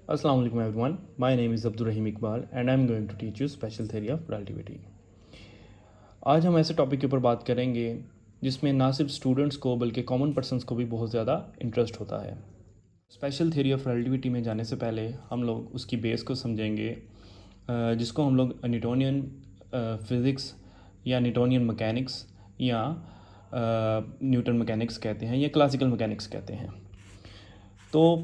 Assalamu alaikum everyone. My name is Abdul Rahim Iqbal and I'm going to teach you special theory of relativity. आज हम ऐसे topic के ऊपर बात करेंगे जिसमें ना सिर्फ स्टूडेंट्स को बल्कि कॉमन पर्सन्स को भी बहुत ज़्यादा इंटरेस्ट होता है। स्पेशल थ्योरी ऑफ रिलेटिविटी में जाने से पहले हम लोग उसकी बेस को समझेंगे, जिसको हम लोग न्यूटोनियन फिज़िक्स या न्यूटोनियन मैकेनिक्स या न्यूटन मैकेनिक्स कहते हैं या क्लासिकल मैकेनिक्स कहते हैं। तो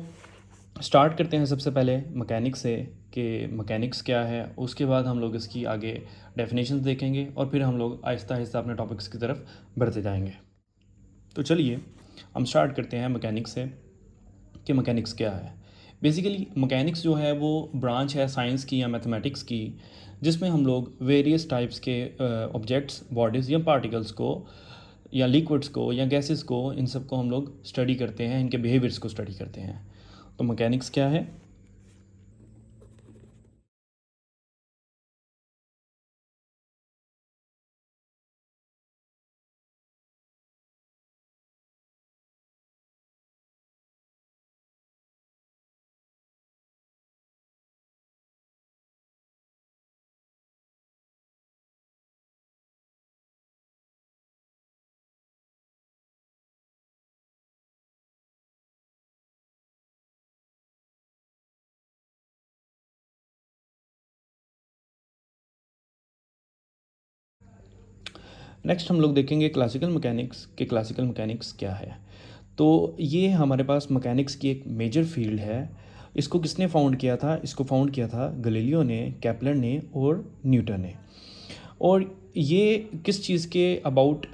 स्टार्ट करते हैं सबसे पहले मैकेनिक्स से कि मैकेनिक्स क्या है। उसके बाद हम लोग इसकी आगे डेफिनेशंस देखेंगे और फिर हम लोग आहिस्ता आहिस्ता अपने टॉपिक्स की तरफ बढ़ते जाएंगे। तो चलिए हम स्टार्ट करते हैं मैकेनिक्स से कि मैकेनिक्स क्या है। बेसिकली मैकेनिक्स जो है वो ब्रांच है साइंस की या मैथमेटिक्स की, जिसमें हम लोग वेरियस टाइप्स के ऑब्जेक्ट्स, बॉडीज़ या पार्टिकल्स को या लिक्विड्स को या गैसेस को, इन सब को हम लोग स्टडी करते हैं, इनके बिहेवियर्स को स्टडी करते हैं। तो मैकेनिक्स क्या है? नेक्स्ट हम लोग देखेंगे क्लासिकल मैकेनिक्स के क्लासिकल मैकेनिक्स क्या है। तो ये हमारे पास मैकेनिक्स की एक मेजर फील्ड है। इसको किसने फाउंड किया था? इसको फाउंड किया था गैलीलियो ने, केपलर ने और न्यूटन ने। और ये किस चीज़ के अबाउट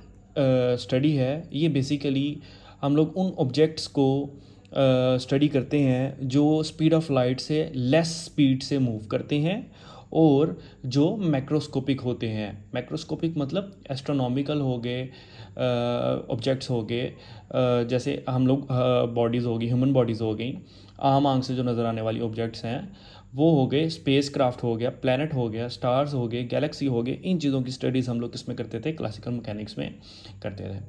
स्टडी है? ये बेसिकली हम लोग उन ऑब्जेक्ट्स को स्टडी करते हैं जो स्पीड ऑफ लाइट से लेस स्पीड से मूव करते हैं और जो मैक्रोस्कोपिक होते हैं। मैक्रोस्कोपिक मतलब एस्ट्रोनॉमिकल हो गए ऑब्जेक्ट्स हो गए, जैसे हम लोग बॉडीज़ होगी, ह्यूमन बॉडीज़ हो गई, आम आंख से जो नज़र आने वाली ऑब्जेक्ट्स हैं वो हो गए, स्पेस क्राफ्ट हो गया, प्लैनेट हो गया, स्टार्स हो गए, गैलेक्सी हो गए। इन चीज़ों की स्टडीज़ हम लोग किसमें करते थे? क्लासिकल मैकेनिक्स में करते थे।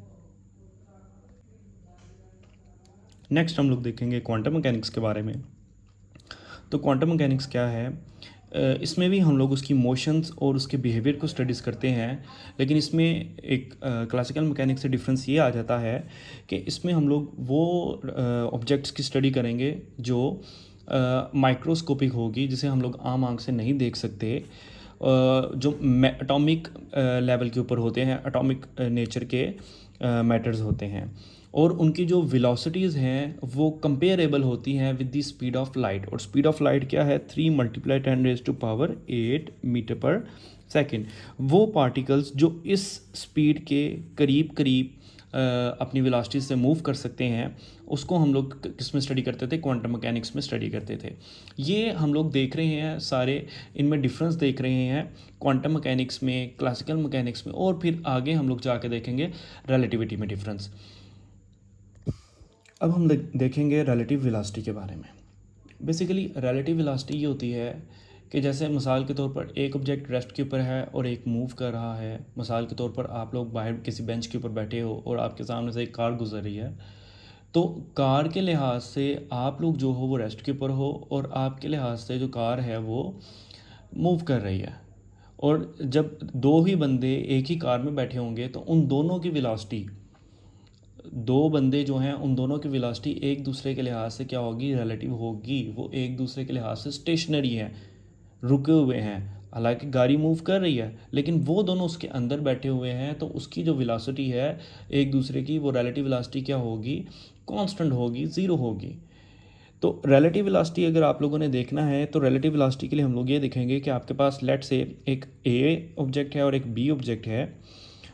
नेक्स्ट हम लोग देखेंगे क्वांटम मैकेनिक्स के बारे में। तो क्वांटम मैकेनिक्स क्या है? इसमें भी हम लोग उसकी मोशंस और उसके बिहेवियर को स्टडीज़ करते हैं, लेकिन इसमें एक क्लासिकल मैकेनिक्स से डिफरेंस ये आ जाता है कि इसमें हम लोग वो ऑब्जेक्ट्स की स्टडी करेंगे जो माइक्रोस्कोपिक होगी, जिसे हम लोग आम आंख से नहीं देख सकते, जो एटॉमिक लेवल के ऊपर होते हैं, एटॉमिक नेचर के मैटर्स होते हैं, और उनकी जो वेलोसिटीज़ हैं वो कंपेरेबल होती हैं with the speed of light. और स्पीड ऑफ लाइट क्या है? 3 × 10⁸ मीटर पर सेकेंड। वो पार्टिकल्स जो इस स्पीड के करीब करीब अपनी वेलोसिटी से मूव कर सकते हैं, उसको हम लोग किस में स्टडी करते थे? क्वांटम मैकेनिक्स में स्टडी करते थे। ये हम लोग देख रहे हैं सारे, इनमें डिफरेंस देख रहे हैं क्वांटम मैकेनिक्स में, क्लासिकल मैकेनिक्स में, और फिर आगे हम लोग जाके देखेंगे रिलेटिविटी में डिफरेंस। अब हम देखेंगे रिलेटिव वेलोसिटी के बारे में। बेसिकली रिलेटिव वेलोसिटी ये होती है कि जैसे मिसाल के तौर पर एक ऑब्जेक्ट रेस्ट के ऊपर है और एक मूव कर रहा है। मिसाल के तौर पर आप लोग बाहर किसी बेंच के ऊपर बैठे हो और आपके सामने से एक कार गुजर रही है, तो कार के लिहाज से आप लोग जो हो वो रेस्ट के ऊपर हो और आपके लिहाज से जो कार है वो मूव कर रही है। और जब दो ही बंदे एक ही कार में बैठे होंगे तो उन दोनों की वेलोसिटी, दो बंदे जो हैं उन दोनों की वेलोसिटी एक दूसरे के लिहाज से क्या होगी? रिलेटिव होगी। वो एक दूसरे के लिहाज से स्टेशनरी हैं, रुके हुए हैं। हालांकि गाड़ी मूव कर रही है लेकिन वो दोनों उसके अंदर बैठे हुए हैं, तो उसकी जो वेलोसिटी है एक दूसरे की, वो रिलेटिव वेलोसिटी क्या होगी? कांस्टेंट होगी, ज़ीरो होगी। तो रिलेटिव वेलोसिटी अगर आप लोगों ने देखना है तो रिलेटिव वेलोसिटी के लिए हम लोग ये देखेंगे कि आपके पास लेट से एक ए ऑब्जेक्ट है और एक बी ऑब्जेक्ट है,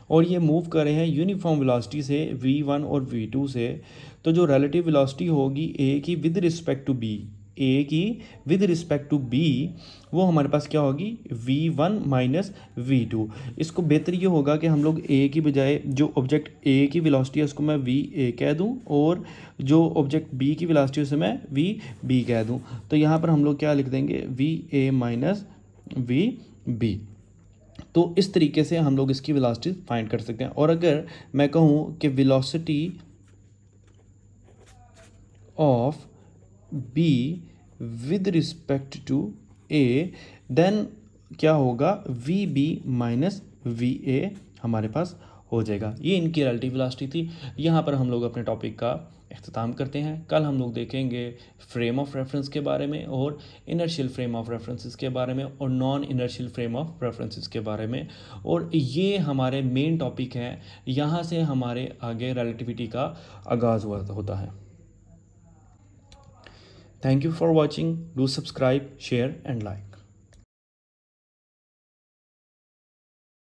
और ये मूव कर रहे हैं यूनिफॉर्म वेलोसिटी से v1 और v2 से। तो जो रिलेटिव वेलोसिटी होगी ए की विद रिस्पेक्ट टू बी, ए की विद रिस्पेक्ट टू बी, वो हमारे पास क्या होगी? v1 minus v2। इसको बेहतर ये होगा कि हम लोग ए की बजाय जो ऑब्जेक्ट ए की वेलोसिटी है उसको मैं वी ए कह दूं, और जो ऑब्जेक्ट बी की वेलोसिटी है उसे मैं वी बी कह दूं। तो यहाँ पर हम लोग क्या लिख देंगे? V A minus V B. तो इस तरीके से हम लोग इसकी वेलोसिटी फाइंड कर सकते हैं। और अगर मैं कहूँ कि velocity of B with respect to A, then क्या होगा, V B minus V A हमारे पास हो जाएगा। ये इनकी रिलेटिव वेलोसिटी थी। यहाँ पर हम लोग अपने टॉपिक का अख्ताम करते हैं। कल हम लोग देखेंगे फ्रेम ऑफ रेफरेंस के बारे में और इनर्शियल फ्रेम ऑफ रेफरेंसेस के बारे में और non inertial frame of references के बारे में, और ये हमारे मेन टॉपिक हैं। यहाँ से हमारे आगे रिलेटिविटी का आगाज़ होता है। Thank you for watching. Do subscribe, share and like.